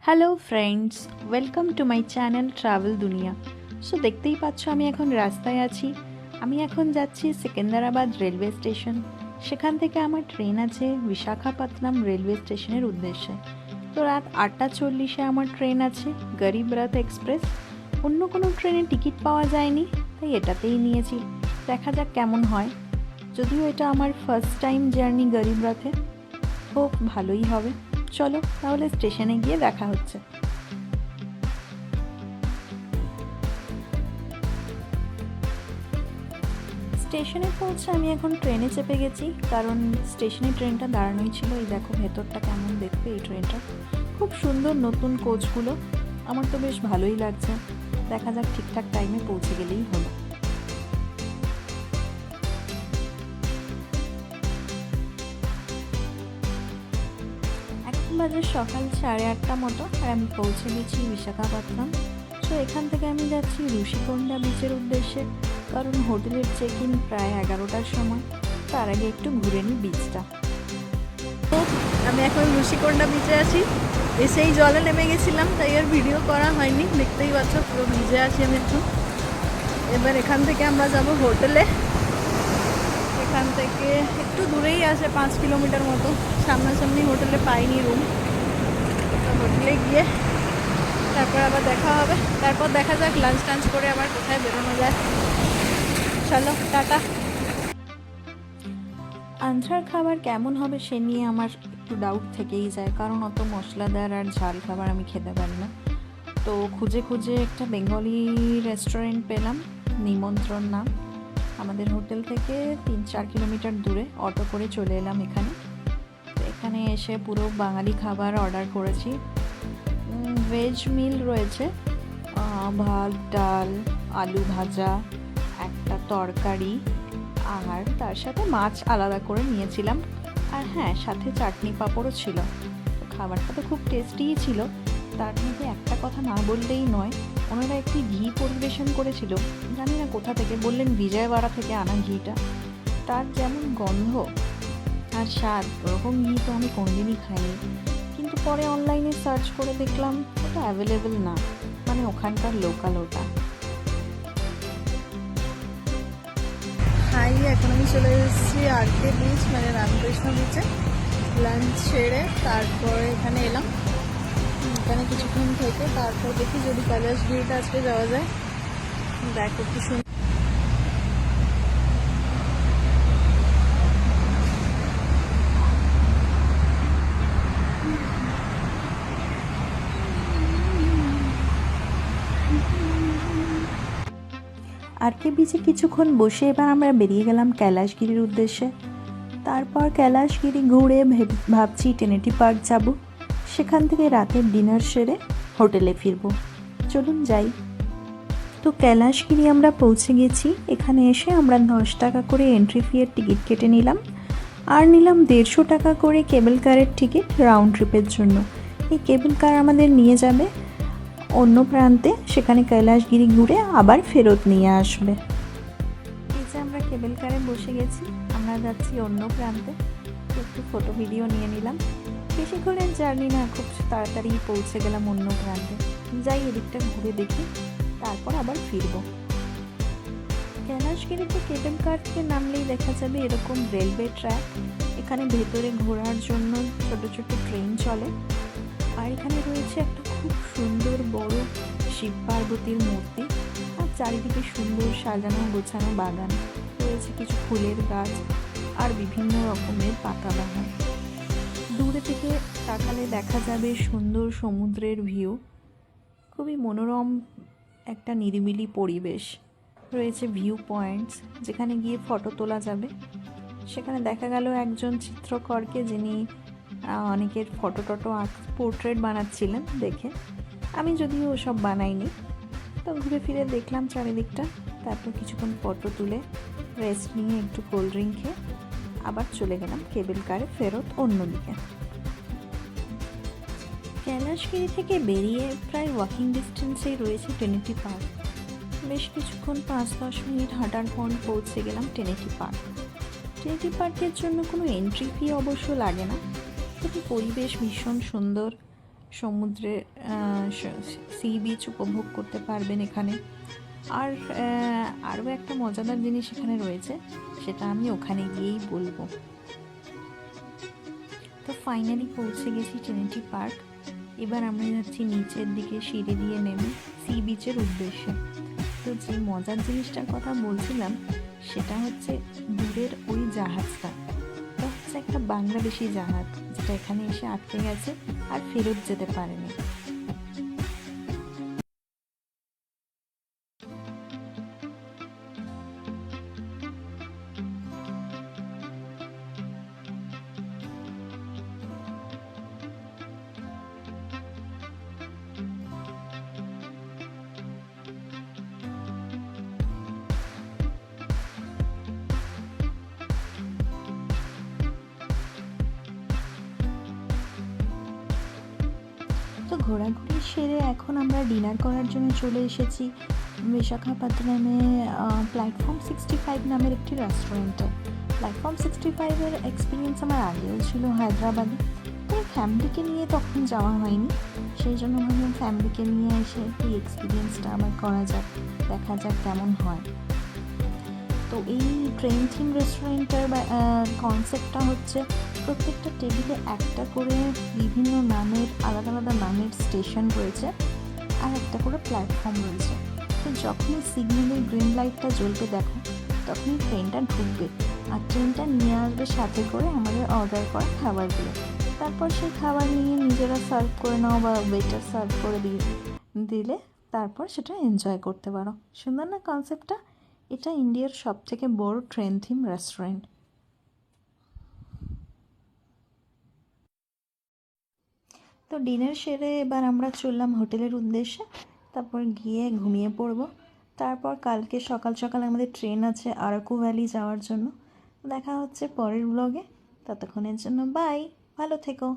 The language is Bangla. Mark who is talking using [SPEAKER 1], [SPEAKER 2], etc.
[SPEAKER 1] Hello friends, welcome to my channel travel দুনিয়া। সো দেখতেই পাচ্ছ আমি এখন রাস্তায় আছি। আমি এখন যাচ্ছি সেকেন্দ্রাবাদ রেলওয়ে স্টেশন। সেখান থেকে আমার ট্রেন আছে বিশাখাপত্তনম রেলওয়ে স্টেশনের উদ্দেশ্যে। তো রাত 8:40 আমার ট্রেন আছে, গরিব রথ এক্সপ্রেস। অন্য কোনো ট্রেনে টিকিট পাওয়া যায়নি, তাই এটাতেই নিয়েছি। দেখা যাক কেমন হয়। যদিও এটা আমার ফার্স্ট টাইম জার্নি গরিব রথে, খুব ভালোই হবে। চলো তাহলে স্টেশনে গিয়ে দেখা হচ্ছে। স্টেশনে পৌঁছে আমি এখন ট্রেনে চেপে গেছি, কারণ স্টেশনে ট্রেনটা দাঁড়ানোই ছিল। এই দেখো ভেতরটা কেমন দেখবে এই ট্রেনটা, খুব সুন্দর নতুন কোচগুলো। আমার তো বেশ ভালোই লাগছে। দেখা যাক ঠিকঠাক টাইমে পৌঁছে গেলেই হলো। এখন বাজে সকাল 8:30 মতো, আর আমি পৌঁছে গেছি বিশাখাপত্তনম। তো এখান থেকে আমি যাচ্ছি ঋষিকোন্ডা বিচের উদ্দেশ্যে, কারণ হোটেলের চেক ইন প্রায় 11টার সময়। তার আগে একটু ঘুরে নিই বিচটা। তো আমি এখন ঋষিকোন্ডা বিচে আছি। এসেই জলে নেমে গেছিলাম, তাই আর ভিডিও করা হয়নি। দেখতেই পাচ্ছ পুরো ভিজে আছি আমি একটু। এবার এখান থেকে আমরা যাব হোটেলে। এখান থেকে একটু দূরেই আছে, 5 কিলোমিটার মতো। সামনাসামনি হোটেলে পাইনি রুম, তো হোটেলে গিয়ে তারপর আবার দেখা হবে। তারপর দেখা যাক লাঞ্চ টাঞ্চ করে আবার কোথায় বেরোনো যায়। চলো টাটা। আন্ধ্রার খাবার কেমন হবে সে নিয়ে আমার একটু ডাউট থেকেই যায়, কারণ অত মশলাদার আর ঝাল খাবার আমি খেতে পারি না। তো খুঁজে খুঁজে একটা বেঙ্গলি রেস্টুরেন্ট পেলাম, নিমন্ত্রণ নাম। আমাদের হোটেল থেকে 3-4 কিলোমিটার দূরে অটো করে চলে এলাম এখানে। তো এখানে এসে পুরো বাঙালি খাবার অর্ডার করেছি। ভেজ মিল রয়েছে, ভাত, ডাল, আলু ভাজা, একটা তরকারি, আর তার সাথে মাছ আলাদা করে নিয়েছিলাম। আর হ্যাঁ, সাথে চাটনি পাঁপড়ও ছিল। তো খাবারটা তো খুব টেস্টিই ছিল। তার মধ্যে একটা কথা না বললেই নয়, ওনারা একটি ঘি পরিবেশন করেছিল, জানি না কোথা থেকে, বললেন বিজয়ওয়াড়া থেকে আনা ঘিটা। তার যেমন গন্ধ আর স্বাদ, ওরকম ঘি তো আমি কোনোদিনই খাইনি। কিন্তু পরে অনলাইনে সার্চ করে দেখলাম ওটা অ্যাভেলেবেল না, মানে ওখানকার লোকাল ওটা। হাই, এখন আমি চলে এসেছি আরকে বিচ, মানে রামকৃষ্ণ বিচে। লাঞ্চ সেরে তারপরে এখানে এলাম। এখানে কিছুক্ষণ থেকে তারপর দেখি যদি কৈলাসগিরিটা আজকে যাওয়া যায়। দেখো কি সুন্দর। আরকে বিচে কিছুক্ষণ বসে এবার আমরা বেরিয়ে গেলাম কৈলাসগিরির উদ্দেশ্যে। তারপর কৈলাসগিরি ঘুরে ভাবছি টেনেটি পার্ক যাব। সেখান থেকে রাতের ডিনার সেরে হোটেলে ফিরবো। চলুন যাই। তো কৈলাসগিরি আমরা পৌঁছে গেছি। এখানে এসে আমরা 10 টাকা করে এন্ট্রি ফিয়ের টিকিট কেটে নিলাম, আর নিলাম 150 টাকা করে কেবল কারের টিকিট রাউন্ড ট্রিপের জন্য। এই কেবল কার আমাদের নিয়ে যাবে অন্য প্রান্তে, সেখানে কৈলাসগিরি ঘুরে আবার ফেরত নিয়ে আসবে। এই যে আমরা কেবল কারে বসে গেছি, আমরা যাচ্ছি অন্য প্রান্তে। একটু ফটো ভিডিও নিয়ে নিলাম। বেশিক্ষণের জার্নি না, খুব তাড়াতাড়ি পৌঁছে গেলাম অন্য প্রান্তে। যাই এদিকটা ঘুরে দেখি, তারপর আবার ফিরবো। কৈলাসগিরিতে কেবল কার থেকে নামলেই দেখা যাবে এরকম রেলওয়ে ট্র্যাক। এখানে ভেতরে ঘোরার জন্য ছোট ছোট ট্রেন চলে। আর এখানে রয়েছে একটা খুব সুন্দর বড় শিব পার্বতীর মূর্তি, আর চারিদিকে সুন্দর সাজানো গোছানো বাগান রয়েছে, কিছু ফুলের গাছ আর বিভিন্ন রকমের পাতা বাগান। দূরে থেকে তাকালে দেখা যাবে সুন্দর সমুদ্রের ভিউ। খুবই মনোরম একটা নিরিবিলি পরিবেশ। রয়েছে ভিউ পয়েন্টস, যেখানে গিয়ে ফটো তোলা যাবে। সেখানে দেখা গেল একজন চিত্রকরকে, যিনি অনেকের ফটো টটো পোর্ট্রেট বানাচ্ছিলেন। দেখে আমি যদিও ওসব বানাইনি, তো ঘুরে ফিরে দেখলাম চারিদিকটা। তারপর কিছুক্ষণ ফটো তুলে রেস্ট নিয়ে একটু কোল্ড ড্রিঙ্ক খেয়ে আবার চলে গেলাম কেবল কারে ফেরত অন্যদিকে। কৈলাসগিরি থেকে বেরিয়ে প্রায় ওয়াকিং ডিস্টেন্সেই রয়েছে টেনেটি পার্ক। বেশ কিছুক্ষণ 5-10 মিনিট হাঁটার পর পৌঁছে গেলাম টেনেটি পার্ক। টেনেটি পার্কের জন্য কোনো এন্ট্রি ফি অবশ্য লাগে না, কিন্তু পরিবেশ ভীষণ সুন্দর। সমুদ্রের সি বিচ উপভোগ করতে পারবেন এখানে। আর আরও একটা মজাদার জিনিস এখানে রয়েছে, সেটা আমি ওখানে গিয়েই বলবো। তো ফাইনালি পৌঁছে গেছি ট্রিনিটি পার্ক। এবার আমরা যাচ্ছি নিচের দিকে সিঁড়ি দিয়ে নেমে সি বিচের উদ্দেশ্যে। তো যে মজার জিনিসটার কথা বলছিলাম সেটা হচ্ছে দূরের ওই জাহাজটা, এটা হচ্ছে একটা বাংলাদেশি জাহাজ, যেটা এখানে এসে আটকে গেছে আর ফেরত যেতে পারেনি। তো ঘোরাঘুরি সেরে এখন আমরা ডিনার করার জন্য চলে এসেছি বিশাখাপত্তনমে প্ল্যাটফর্ম 65 নামের একটি রেস্টুরেন্টে। প্ল্যাটফর্ম 65-এর এক্সপিরিয়েন্স আমার আগেও ছিল হায়দ্রাবাদে, তো ফ্যামিলিকে নিয়ে তখন যাওয়া হয়নি, সেই জন্য ভাবলাম ফ্যামিলিকে নিয়ে এসে এই এক্সপিরিয়েন্সটা আবার করা যাক, দেখা যাক কেমন হয়। তো এই ট্রেন থিম রেস্টুরেন্টের কনসেপ্টটা হচ্ছে প্রত্যেকটা টেবিলে একটা করে বিভিন্ন নামের আলাদা আলাদা নামের স্টেশন রয়েছে আর একটা করে প্ল্যাটফর্ম রয়েছে। তো যখনই সিগন্যালের গ্রিন লাইটটা জ্বলবে দেখো, তখনই ট্রেনটা ঢুকবে আর ট্রেনটা নিয়ে আসবে সাথে করে আমাদের অর্ডার করা খাবারগুলো। তারপর সেই খাবার নিয়ে নিজেরা সার্ভ করে নাও বা ওয়েটার সার্ভ করে দিলে তারপর সেটা এনজয় করতে পারো। সুন্দর না কনসেপ্টটা? এটা ইন্ডিয়ার সবথেকে বড় ট্রেন থিম রেস্টুরেন্ট। তো ডিনার সেরে এবার আমরা চললাম হোটেলের উদ্দেশ্যে, তারপর গিয়ে ঘুমিয়ে পড়ব। তারপর কালকে সকাল সকাল আমাদের ট্রেন আছে আরাকু ভ্যালি যাওয়ার জন্য। দেখা হচ্ছে পরের ব্লগে, ততক্ষণের জন্য বাই, ভালো থেকো।